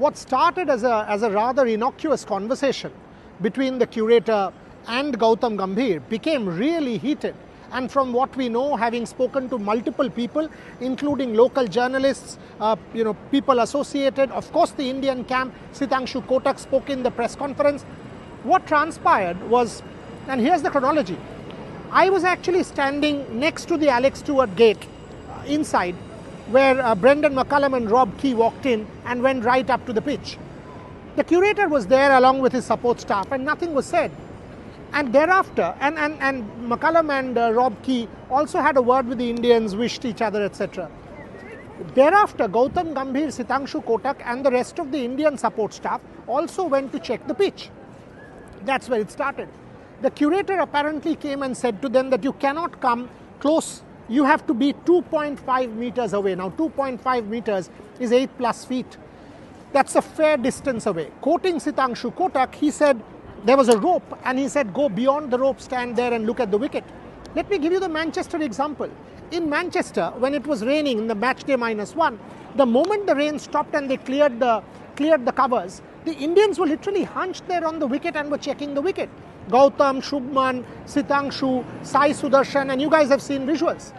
what started as a rather innocuous conversation between the curator and Gautam Gambhir became really heated. And from what we know, having spoken to multiple people, including local journalists, people associated, of course the Indian camp, Sitanshu Kotak spoke in the press conference. What transpired was, and here's the chronology, I was actually standing next to the Alex Stewart gate inside, where Brendan McCullum and Rob Key walked in and went right up to the pitch. The curator was there along with his support staff and nothing was said. And thereafter, and McCullum and Rob Key also had a word with the Indians, wished each other, etc. Thereafter, Gautam Gambhir, Sitanshu Kotak and the rest of the Indian support staff also went to check the pitch. That's where it started. The curator apparently came and said to them that you cannot come close, you have to be 2.5 meters away. Now 2.5 meters is 8+ feet. That's a fair distance away. Quoting Sitanshu Kotak, he said, there was a rope and he said, go beyond the rope, stand there and look at the wicket. Let me give you the Manchester example. In Manchester, when it was raining in the match day -1, the moment the rain stopped and they cleared the covers, the Indians were literally hunched there on the wicket and were checking the wicket. Gautam, Shubman, Sitanshu, Sai Sudarshan, and you guys have seen visuals.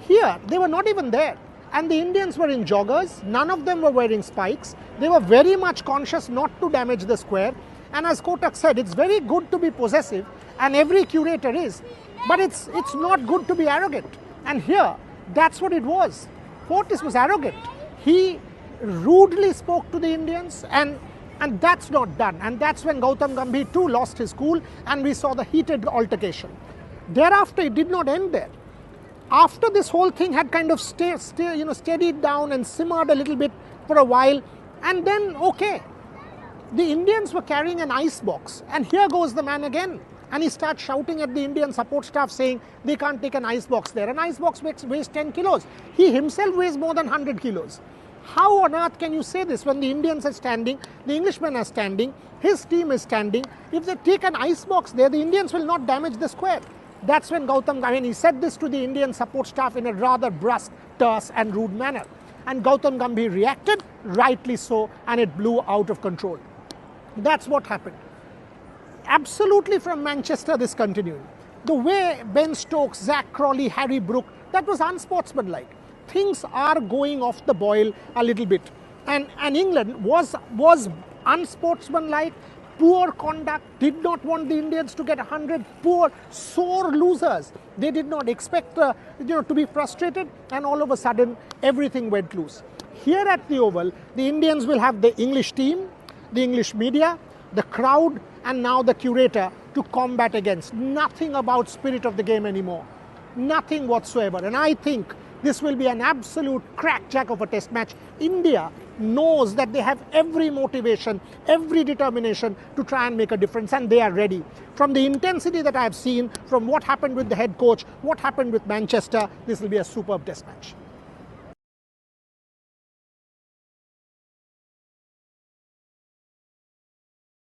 Here, they were not even there. And the Indians were in joggers, none of them were wearing spikes. They were very much conscious not to damage the square. And as Kotak said, it's very good to be possessive, and every curator is, but it's not good to be arrogant. And here, that's what it was. Fortis was arrogant. He rudely spoke to the Indians, and that's not done. And that's when Gautam Gambhir too lost his cool, and we saw the heated altercation. Thereafter, it did not end there. After this whole thing had kind of steadied down and simmered a little bit for a while, and then, okay, the Indians were carrying an ice box, and here goes the man again. And he starts shouting at the Indian support staff saying they can't take an ice box there. An ice box weighs 10 kilos. He himself weighs more than 100 kilos. How on earth can you say this when the Indians are standing, the Englishmen are standing, his team is standing? If they take an ice box there, the Indians will not damage the square. That's when Gautam Gambhir, he said this to the Indian support staff in a rather brusque, terse and rude manner. And Gautam Gambhir reacted, rightly so, and it blew out of control. That's what happened. Absolutely from Manchester this continued. The way Ben Stokes, Zach Crawley, Harry Brook, that was unsportsmanlike. Things are going off the boil a little bit. And England was unsportsmanlike, poor conduct, did not want the Indians to get 100, poor, sore losers. They did not expect to be frustrated, and all of a sudden everything went loose. Here at the Oval, the Indians will have the English team, the English media, the crowd, and now the curator to combat against. Nothing about spirit of the game anymore. Nothing whatsoever. And I think this will be an absolute crackjack of a test match. India knows that they have every motivation, every determination to try and make a difference, and they are ready. From the intensity that I have seen, from what happened with the head coach, what happened with Manchester, this will be a superb test match.